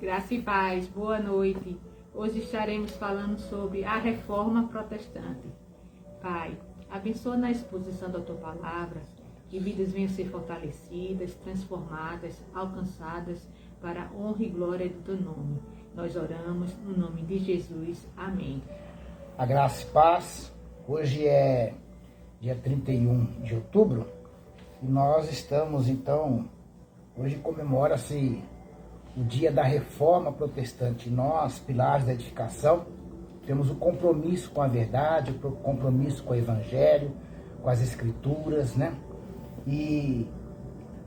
Graça e paz, boa noite. Hoje estaremos falando sobre a reforma protestante. Pai, abençoa na exposição da Tua Palavra, que vidas venham ser fortalecidas, transformadas, alcançadas para a honra e glória do Teu nome. Nós oramos no nome de Jesus. Amém. A graça e paz. Hoje é dia 31 de outubro e nós estamos então, hoje comemora-se o dia da reforma protestante. Nós, pilares da edificação, temos o compromisso com a verdade, o compromisso com o evangelho, com as escrituras, né? E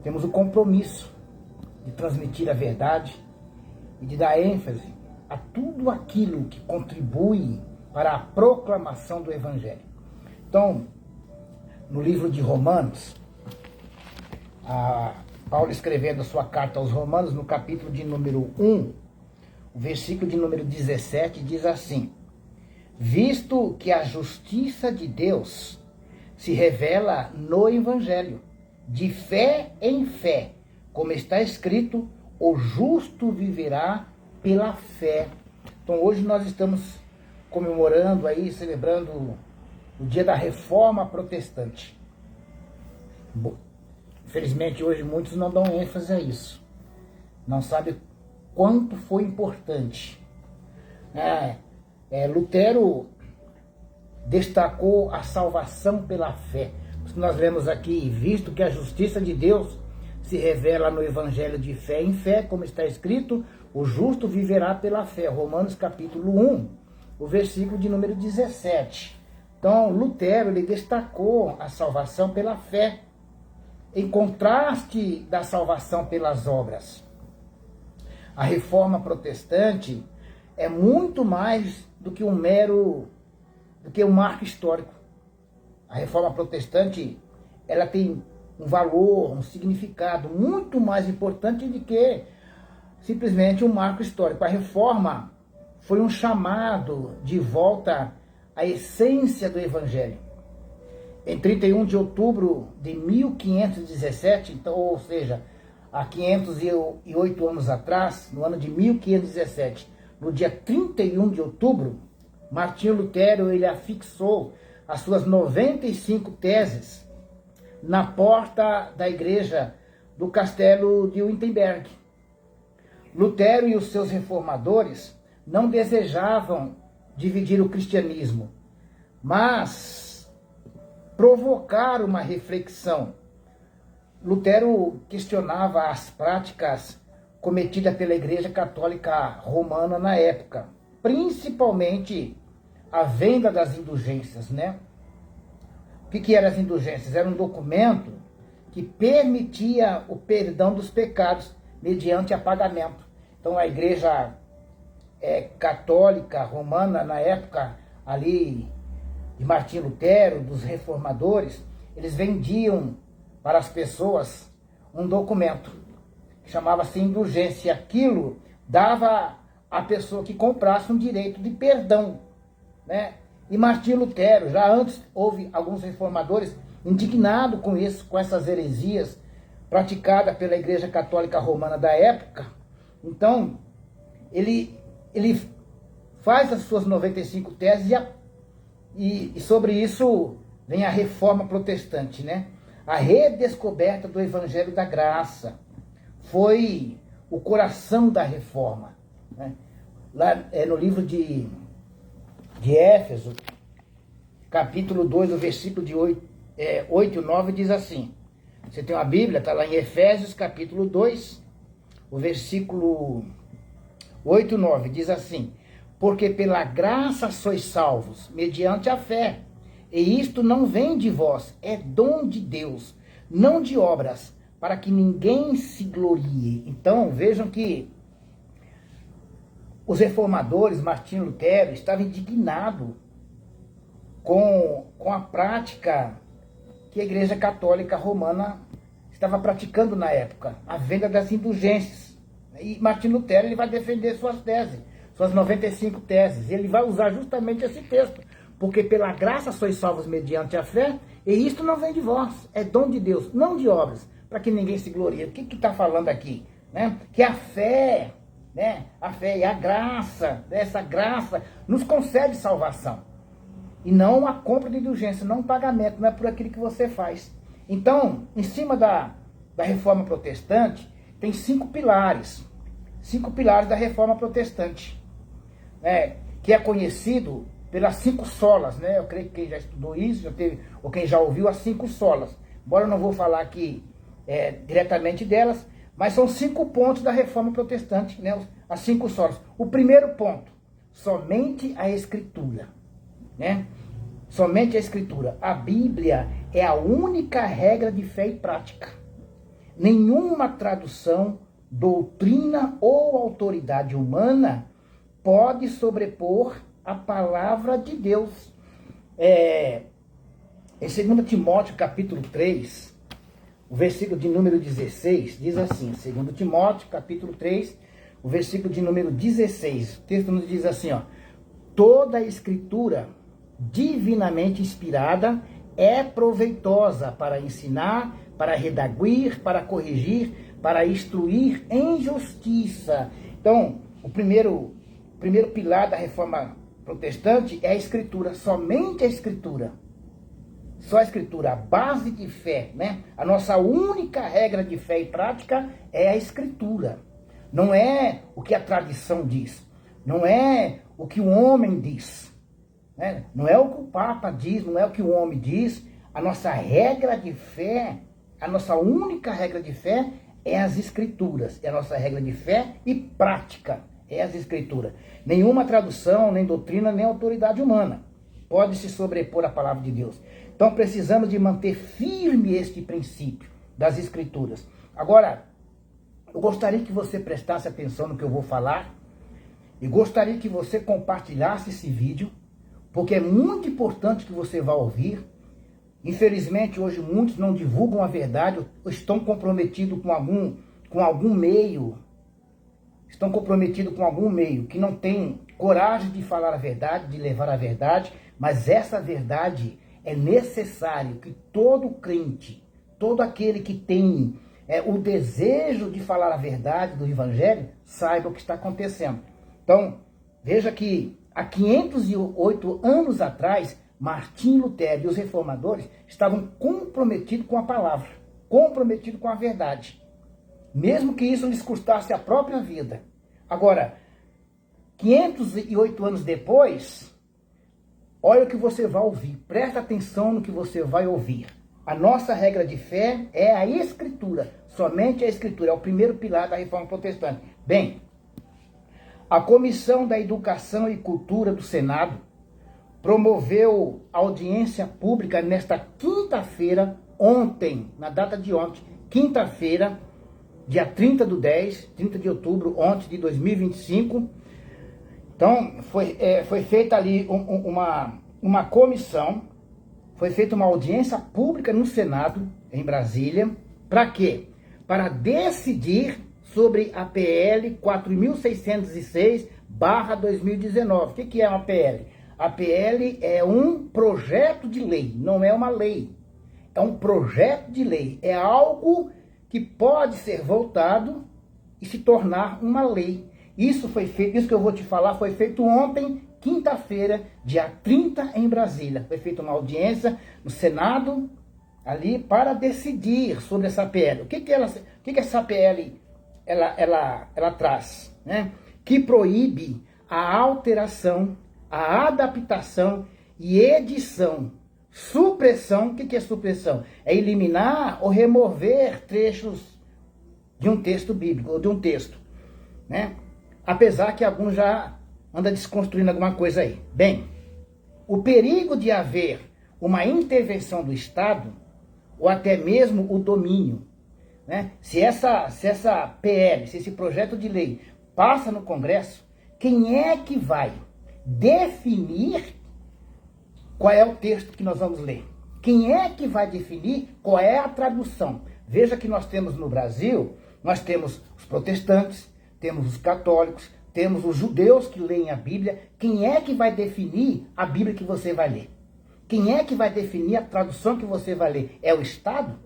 temos o compromisso de transmitir a verdade e de dar ênfase a tudo aquilo que contribui para a proclamação do evangelho. Então, no livro de Romanos, Paulo escrevendo a sua carta aos Romanos, no capítulo de número 1, o versículo de número 17, diz assim: visto que a justiça de Deus se revela no Evangelho, de fé em fé, como está escrito, o justo viverá pela fé. Então hoje nós estamos comemorando aí, celebrando o dia da reforma protestante. Bom, infelizmente hoje muitos não dão ênfase a isso. Não sabem quanto foi importante. Lutero destacou a salvação pela fé. Nós lemos aqui, visto que a justiça de Deus se revela no evangelho de fé em fé, como está escrito, o justo viverá pela fé. Romanos capítulo 1, o versículo de número 17. Então, Lutero, ele destacou a salvação pela fé, em contraste da salvação pelas obras. A reforma protestante é muito mais do que um marco histórico. A reforma protestante, ela tem um valor, um significado muito mais importante do que simplesmente um marco histórico. A reforma foi um chamado de volta à essência do evangelho. Em 31 de outubro de 1517, então, ou seja, há 508 anos atrás, no ano de 1517, no dia 31 de outubro, Martinho Lutero, ele afixou as suas 95 teses na porta da igreja do castelo de Wittenberg. Lutero e os seus reformadores não desejavam dividir o cristianismo, mas provocar uma reflexão. Lutero questionava as práticas cometidas pela Igreja Católica Romana na época, principalmente a venda das indulgências, né? O que eram as indulgências? Era um documento que permitia o perdão dos pecados mediante apagamento. Então a Igreja Católica Romana, na época ali de Martinho Lutero, dos reformadores, eles vendiam para as pessoas um documento que chamava-se indulgência. Aquilo dava à pessoa que comprasse um direito de perdão, né? E Martinho Lutero, já antes houve alguns reformadores indignados com isso, com essas heresias praticadas pela Igreja Católica Romana da época. Então, ele faz as suas 95 teses e sobre isso vem a reforma protestante, né? A redescoberta do Evangelho da Graça foi o coração da reforma, né? Lá no livro de Éfeso, capítulo 2, o versículo de 8 e 9 diz assim. Você tem uma Bíblia, está lá em Efésios capítulo 2, o versículo 8 e 9, diz assim: porque pela graça sois salvos, mediante a fé, e isto não vem de vós, é dom de Deus, não de obras, para que ninguém se glorie. Então, vejam que os reformadores, Martinho Lutero, estavam indignados com a prática que a Igreja Católica Romana estava praticando na época, a venda das indulgências. E Martinho Lutero, ele vai defender suas teses, suas 95 teses. Ele vai usar justamente esse texto. Porque pela graça sois salvos mediante a fé, e isto não vem de vós, é dom de Deus, não de obras, para que ninguém se glorie. O que está falando aqui? Né? Que a fé né? A fé e a graça, essa graça nos concede salvação. E não a compra de indulgência, não um pagamento, não é por aquilo que você faz. Então, em cima da reforma protestante, tem 5 pilares. 5 pilares da reforma protestante, né? Que é conhecido pelas 5 solas, né? Eu creio que quem já estudou isso, já teve, ou quem já ouviu as 5 solas. Embora eu não vou falar aqui diretamente delas, mas são 5 pontos da reforma protestante, né? As 5 solas. O primeiro ponto, somente a Escritura, né? Somente a Escritura. A Bíblia é a única regra de fé e prática. Nenhuma tradução, doutrina ou autoridade humana pode sobrepor a palavra de Deus. Em 2 Timóteo capítulo 3, o versículo de número 16, diz assim, 2 Timóteo capítulo 3, o versículo de número 16, o texto nos diz assim, ó, toda a Escritura divinamente inspirada é proveitosa para ensinar, para redaguir, para corrigir, para instruir em justiça. Então, o primeiro pilar da reforma protestante é a Escritura, somente a Escritura. Só a Escritura, a base de fé, né? A nossa única regra de fé e prática é a Escritura. Não é o que a tradição diz, não é o que o homem diz, né? Não é o que o Papa diz, não é o que o homem diz. A nossa regra de fé, a nossa única regra de fé é as Escrituras. É a nossa regra de fé e prática, é as Escrituras. Nenhuma tradução, nem doutrina, nem autoridade humana pode se sobrepor à palavra de Deus. Então precisamos de manter firme este princípio das Escrituras. Agora, eu gostaria que você prestasse atenção no que eu vou falar e gostaria que você compartilhasse esse vídeo, porque é muito importante que você vá ouvir. Infelizmente, hoje muitos não divulgam a verdade, ou estão comprometidos com algum meio, que não tem coragem de falar a verdade, de levar a verdade, mas essa verdade é necessário que todo crente, todo aquele que tem o desejo de falar a verdade do Evangelho, saiba o que está acontecendo. Então, veja que há 508 anos atrás, Martim Lutero e os reformadores estavam comprometidos com a palavra, comprometidos com a verdade, mesmo que isso lhes custasse a própria vida. Agora, 508 anos depois, olha o que você vai ouvir, presta atenção no que você vai ouvir. A nossa regra de fé é a Escritura, somente a Escritura, é o primeiro pilar da reforma protestante. Bem, a Comissão da Educação e Cultura do Senado promoveu audiência pública nesta quinta-feira, ontem, na data de ontem, quinta-feira, dia 30 de outubro, ontem de 2025. Então, foi feita ali uma comissão, foi feita uma audiência pública no Senado, em Brasília. Para quê? Para decidir sobre a PL 4.606/2019. O que é uma PL? A PL é um projeto de lei, não é uma lei. É um projeto de lei, é algo que pode ser voltado e se tornar uma lei. Isso foi feito, isso que eu vou te falar, foi feito ontem, quinta-feira, dia 30, em Brasília. Foi feita uma audiência no Senado, ali, para decidir sobre essa PL. O que essa PL ela traz? Né? Que proíbe a alteração, a adaptação e edição. Supressão, o que é supressão? É eliminar ou remover trechos de um texto bíblico, ou de um texto, né? Apesar que alguns já andam desconstruindo alguma coisa aí. Bem, o perigo de haver uma intervenção do Estado, ou até mesmo o domínio, né? Se essa PL, se esse projeto de lei passa no Congresso, quem é que vai definir qual é o texto que nós vamos ler? Quem é que vai definir qual é a tradução? Veja que nós temos no Brasil, nós temos os protestantes, temos os católicos, temos os judeus que leem a Bíblia. Quem é que vai definir a Bíblia que você vai ler? Quem é que vai definir a tradução que você vai ler? É o Estado?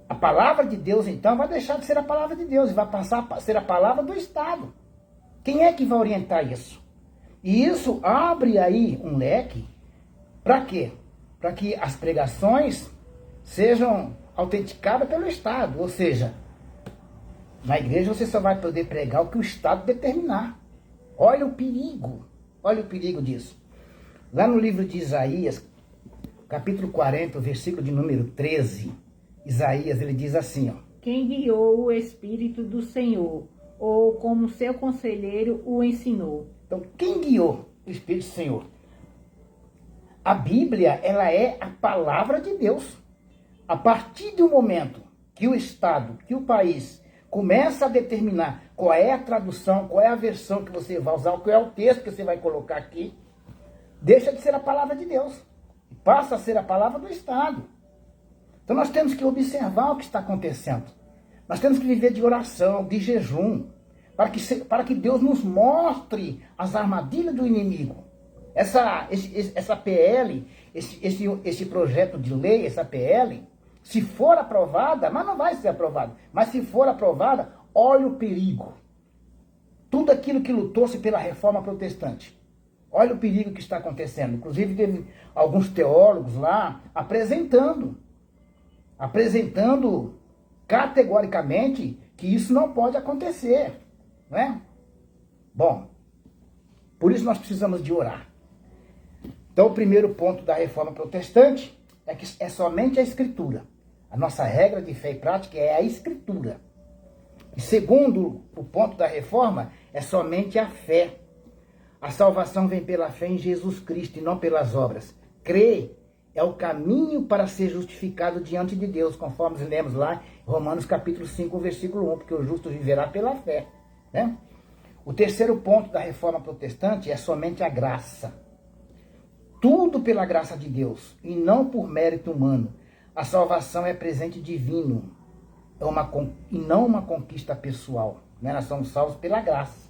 A palavra de Deus, então, vai deixar de ser a palavra de Deus e vai passar a ser a palavra do Estado. Quem é que vai orientar isso? E isso abre aí um leque para quê? Para que as pregações sejam autenticadas pelo Estado. Ou seja, na igreja você só vai poder pregar o que o Estado determinar. Olha o perigo disso. Lá no livro de Isaías, capítulo 40, versículo de número 13, Isaías, ele diz assim, ó. Quem guiou o Espírito do Senhor, ou como seu conselheiro o ensinou. Então, quem guiou o Espírito do Senhor? A Bíblia, ela é a palavra de Deus. A partir do momento que o Estado, que o país começa a determinar qual é a tradução, qual é a versão que você vai usar, qual é o texto que você vai colocar aqui, deixa de ser a palavra de Deus e passa a ser a palavra do Estado. Então nós temos que observar o que está acontecendo. Nós temos que viver de oração, de jejum, para que Deus nos mostre as armadilhas do inimigo. Essa PL, esse projeto de lei, essa PL, se for aprovada, mas não vai ser aprovada, mas se for aprovada, olha o perigo. Tudo aquilo que lutou-se pela reforma protestante. Olha o perigo que está acontecendo. Inclusive, teve alguns teólogos lá apresentando categoricamente que isso não pode acontecer. Não é? Bom, por isso nós precisamos de orar. Então, o primeiro ponto da reforma protestante é que é somente a Escritura. A nossa regra de fé e prática é a Escritura. E segundo, o ponto da reforma é somente a fé. A salvação vem pela fé em Jesus Cristo e não pelas obras. Crer é o caminho para ser justificado diante de Deus, conforme lemos lá em Romanos capítulo 5, versículo 1, porque o justo viverá pela fé. Né? O terceiro ponto da reforma protestante é somente a graça. Tudo pela graça de Deus e não por mérito humano. A salvação é presente divino e não uma conquista pessoal. Né? Nós somos salvos pela graça.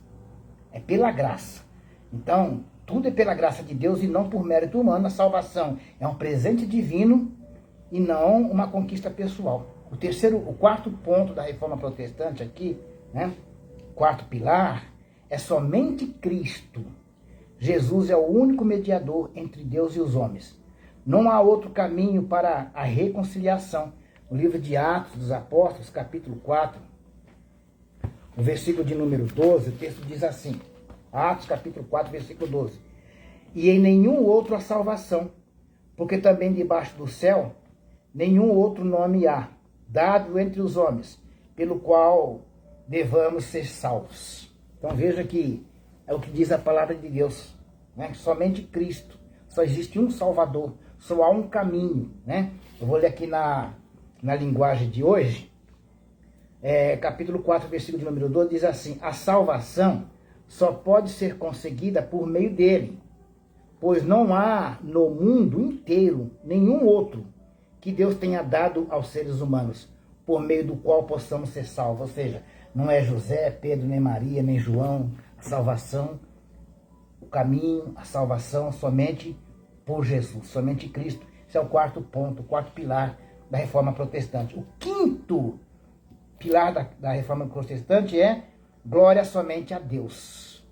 É pela graça. Então, tudo é pela graça de Deus e não por mérito humano. A salvação é um presente divino e não uma conquista pessoal. O quarto ponto da reforma protestante aqui, né? Quarto pilar, é somente Cristo. Jesus é o único mediador entre Deus e os homens. Não há outro caminho para a reconciliação. No livro de Atos dos Apóstolos, capítulo 4, o versículo de número 12, o texto diz assim, Atos capítulo 4, versículo 12. E em nenhum outro há salvação, porque também debaixo do céu nenhum outro nome há, dado entre os homens, pelo qual devamos ser salvos. Então veja que é o que diz a palavra de Deus, né? Somente Cristo, só existe um Salvador, só há um caminho, né? Eu vou ler aqui na linguagem de hoje, capítulo 4, versículo de número 12, diz assim, a salvação só pode ser conseguida por meio dele, pois não há no mundo inteiro nenhum outro que Deus tenha dado aos seres humanos, por meio do qual possamos ser salvos. Ou seja, não é José, Pedro, nem Maria, nem João, a salvação, o caminho, a salvação somente por Jesus, somente Cristo. Esse é o quarto ponto, o quarto pilar da reforma protestante. O quinto pilar da reforma protestante é glória somente a Deus.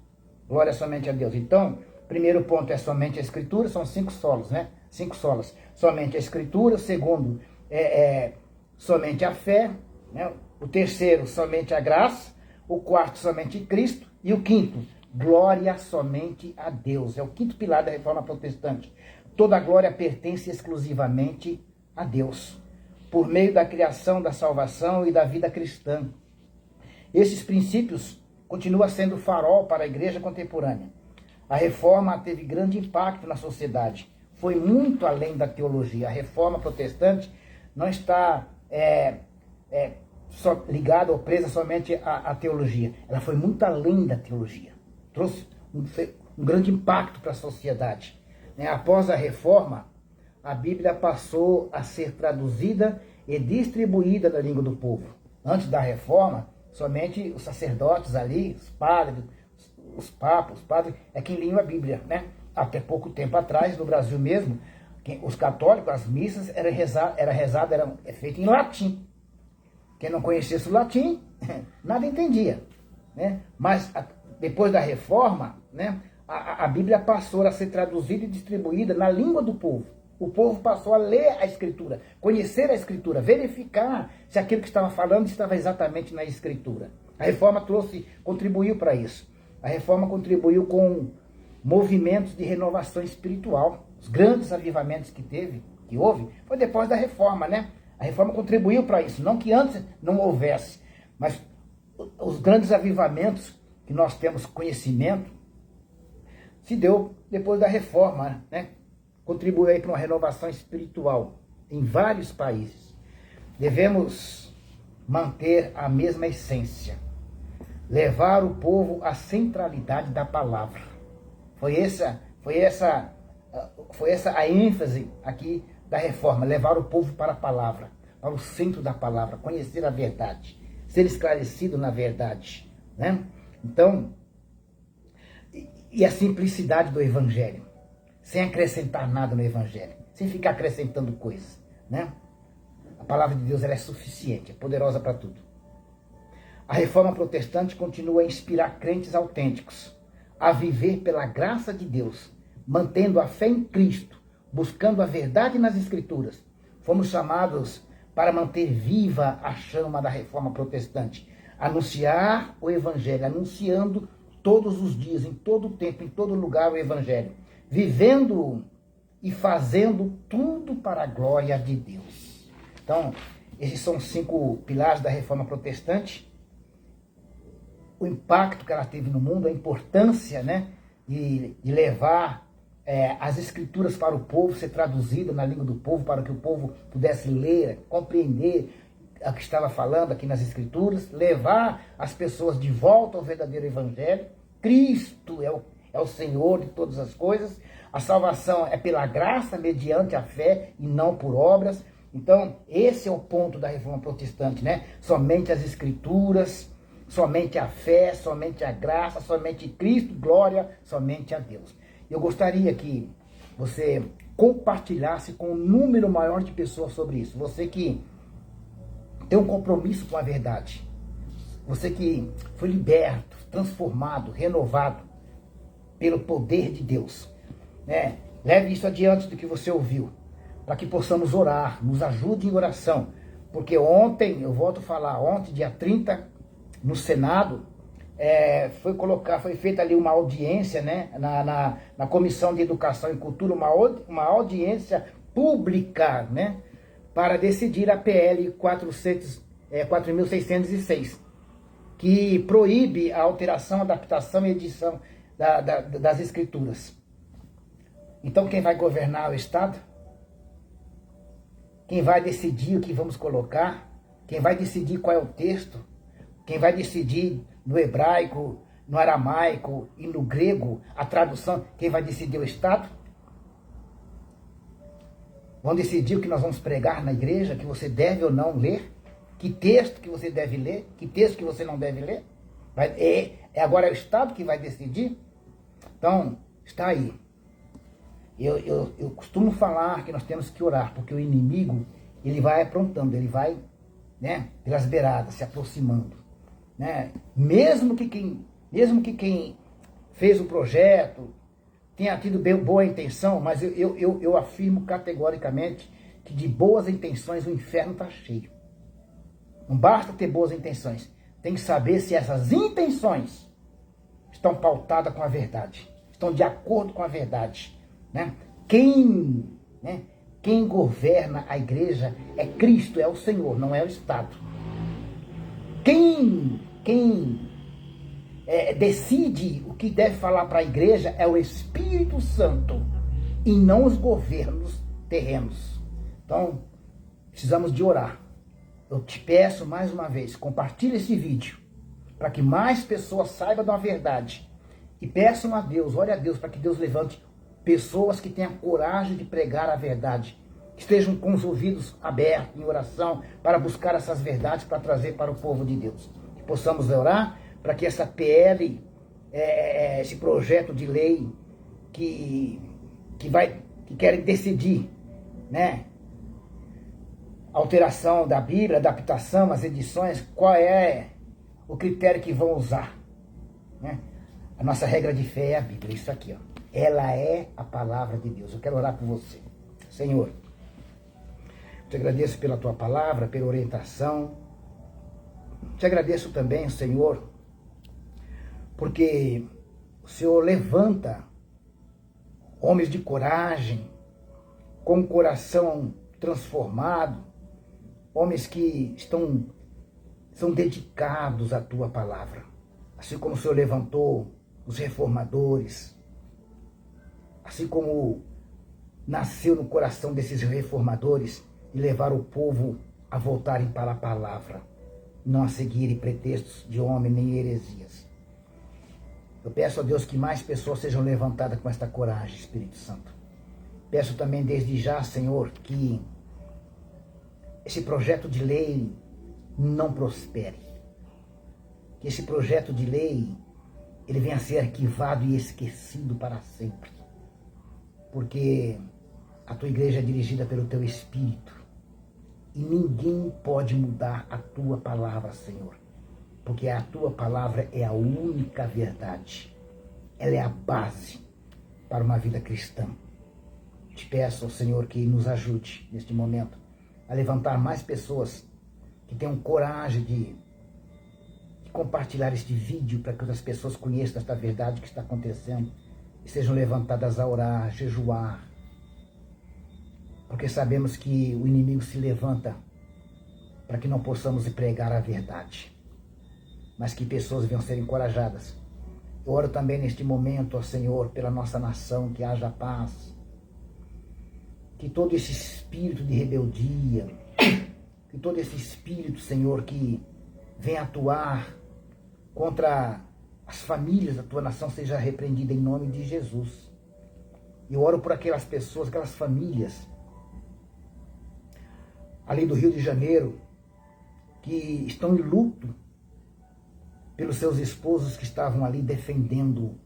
Glória somente a Deus. Então, primeiro ponto é somente a Escritura, são 5 solos, né? 5 solas. Somente a Escritura. O segundo somente a fé, né? O terceiro, somente a graça. O quarto, somente Cristo. E o quinto, glória somente a Deus. É o quinto pilar da reforma protestante. Toda glória pertence exclusivamente a Deus, por meio da criação, da salvação e da vida cristã. Esses princípios continuam sendo farol para a igreja contemporânea. A reforma teve grande impacto na sociedade. Foi muito além da teologia. A reforma protestante não está só ligada ou presa somente à teologia. Ela foi muito além da teologia. Trouxe um grande impacto para a sociedade. Após a reforma, a Bíblia passou a ser traduzida e distribuída na língua do povo. Antes da reforma, somente os sacerdotes ali, os padres, os papas, os padres, é quem liam a Bíblia, né? Até pouco tempo atrás, no Brasil mesmo, os católicos, as missas eram feitas em latim. Quem não conhecesse o latim, nada entendia, né? Mas depois da reforma, né, a Bíblia passou a ser traduzida e distribuída na língua do povo. O povo passou a ler a Escritura, conhecer a Escritura, verificar se aquilo que estava falando estava exatamente na Escritura. A reforma contribuiu para isso. A reforma contribuiu com movimentos de renovação espiritual. Os grandes avivamentos que houve, foi depois da reforma, né? A reforma contribuiu para isso. Não que antes não houvesse, mas os grandes avivamentos que nós temos conhecimento se deu depois da reforma, né? Contribuiu aí para uma renovação espiritual em vários países. Devemos manter a mesma essência, levar o povo à centralidade da palavra. Foi essa a ênfase aqui da reforma, levar o povo para a palavra, para o centro da palavra, conhecer a verdade, ser esclarecido na verdade, né? Então, e a simplicidade do evangelho, sem acrescentar nada no evangelho, sem ficar acrescentando coisas, né? A palavra de Deus ela é suficiente, é poderosa para tudo. A reforma protestante continua a inspirar crentes autênticos a viver pela graça de Deus, mantendo a fé em Cristo, buscando a verdade nas Escrituras. Fomos chamados para manter viva a chama da reforma protestante, anunciar o evangelho, anunciando todos os dias, em todo tempo, em todo lugar o evangelho, vivendo e fazendo tudo para a glória de Deus. Então, esses são 5 pilares da reforma protestante. O impacto que ela teve no mundo, a importância, né, de levar as escrituras para o povo, ser traduzida na língua do povo, para que o povo pudesse ler, compreender o que estava falando aqui nas escrituras, levar as pessoas de volta ao verdadeiro evangelho. Cristo é o Senhor de todas as coisas. A salvação é pela graça, mediante a fé e não por obras. Então, esse é o ponto da reforma protestante, né? Somente as escrituras, somente a fé, somente a graça, somente Cristo, glória, somente a Deus. Eu gostaria que você compartilhasse com um número maior de pessoas sobre isso. Você que tem um compromisso com a verdade. Você que foi liberto, transformado, renovado pelo poder de Deus, né? Leve isso adiante do que você ouviu, para que possamos orar, nos ajude em oração. Porque ontem, eu volto a falar, ontem, dia 30, no Senado, foi feita ali uma audiência, né, na Comissão de Educação e Cultura, uma audiência pública, né, para decidir a PL 4.606, que proíbe a alteração, adaptação e edição das escrituras. Então quem vai governar o Estado? Quem vai decidir o que vamos colocar? Quem vai decidir qual é o texto? Quem vai decidir no hebraico, no aramaico e no grego a tradução? Quem vai decidir o Estado? Vão decidir o que nós vamos pregar na igreja, que você deve ou não ler? Que texto que você deve ler? Que texto que você não deve ler? Agora é o Estado que vai decidir? Então, está aí. Eu costumo falar que nós temos que orar, porque o inimigo, ele vai aprontando, ele vai, né, pelas beiradas, se aproximando, né? Mesmo que quem fez o projeto tenha tido boa intenção, mas eu afirmo categoricamente que de boas intenções o inferno está cheio. Não basta ter boas intenções, tem que saber se essas intenções estão pautadas com a verdade, estão de acordo com a verdade, né? Quem governa a igreja é Cristo, é o Senhor, não é o Estado. Quem decide o que deve falar para a igreja é o Espírito Santo e não os governos terrenos. Então, precisamos de orar. Eu te peço mais uma vez, compartilhe esse vídeo para que mais pessoas saibam da verdade e peçam a Deus, ore a Deus para que Deus levante pessoas que tenham coragem de pregar a verdade, que estejam com os ouvidos abertos em oração para buscar essas verdades para trazer para o povo de Deus. Que possamos orar para que essa PL, esse projeto de lei que querem decidir, né, alteração da Bíblia, adaptação, as edições, qual é o critério que vão usar, né? A nossa regra de fé é a Bíblia, isso aqui, ó. Ela é a palavra de Deus. Eu quero orar por você. Senhor, te agradeço pela tua palavra, pela orientação. Te agradeço também, Senhor, porque o Senhor levanta homens de coragem, com o coração transformado, homens que são dedicados à tua palavra. Assim como o Senhor levantou os reformadores, assim como nasceu no coração desses reformadores e levar o povo a voltarem para a palavra, não a seguirem pretextos de homem nem heresias. Eu peço a Deus que mais pessoas sejam levantadas com esta coragem, Espírito Santo. Peço também desde já, Senhor, que esse projeto de lei não prospere. Que esse projeto de lei ele venha a ser arquivado e esquecido para sempre. Porque a tua igreja é dirigida pelo teu Espírito. E ninguém pode mudar a tua palavra, Senhor. Porque a tua palavra é a única verdade. Ela é a base para uma vida cristã. Te peço, Senhor, que nos ajude neste momento a levantar mais pessoas que tenham coragem de compartilhar este vídeo para que outras pessoas conheçam esta verdade que está acontecendo e sejam levantadas a orar, a jejuar. Porque sabemos que o inimigo se levanta para que não possamos pregar a verdade, mas que pessoas venham ser encorajadas. Eu oro também neste momento, ó Senhor, pela nossa nação, que haja paz, que todo esse espírito de rebeldia, que todo esse espírito, Senhor, que vem atuar contra as famílias da tua nação seja repreendido em nome de Jesus. Eu oro por aquelas pessoas, aquelas famílias ali do Rio de Janeiro que estão em luto pelos seus esposos que estavam ali defendendo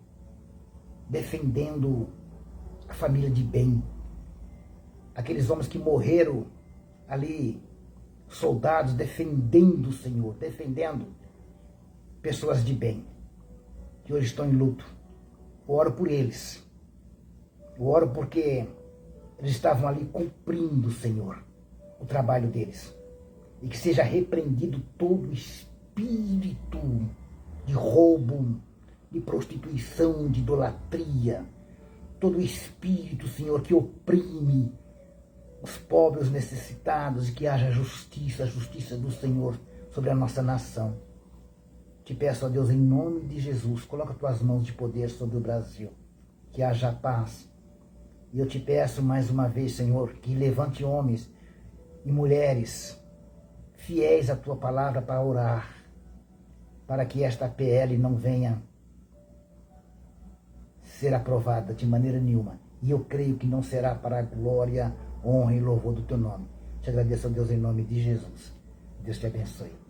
a família de bem. Aqueles homens que morreram ali, soldados defendendo o Senhor, defendendo pessoas de bem, que hoje estão em luto. Eu oro por eles. Eu oro porque eles estavam ali cumprindo, Senhor, o trabalho deles. E que seja repreendido todo espírito de roubo, de prostituição, de idolatria. Todo espírito, Senhor, que oprime os pobres, os necessitados, e que haja justiça, a justiça do Senhor sobre a nossa nação. Te peço, ó Deus, em nome de Jesus, coloca tuas mãos de poder sobre o Brasil, que haja paz. E eu te peço mais uma vez, Senhor, que levante homens e mulheres fiéis à tua palavra para orar, para que esta PL não venha ser aprovada de maneira nenhuma. E eu creio que não será para a glória, honra e louvor do teu nome. Te agradeço, ó Deus, em nome de Jesus. Deus te abençoe.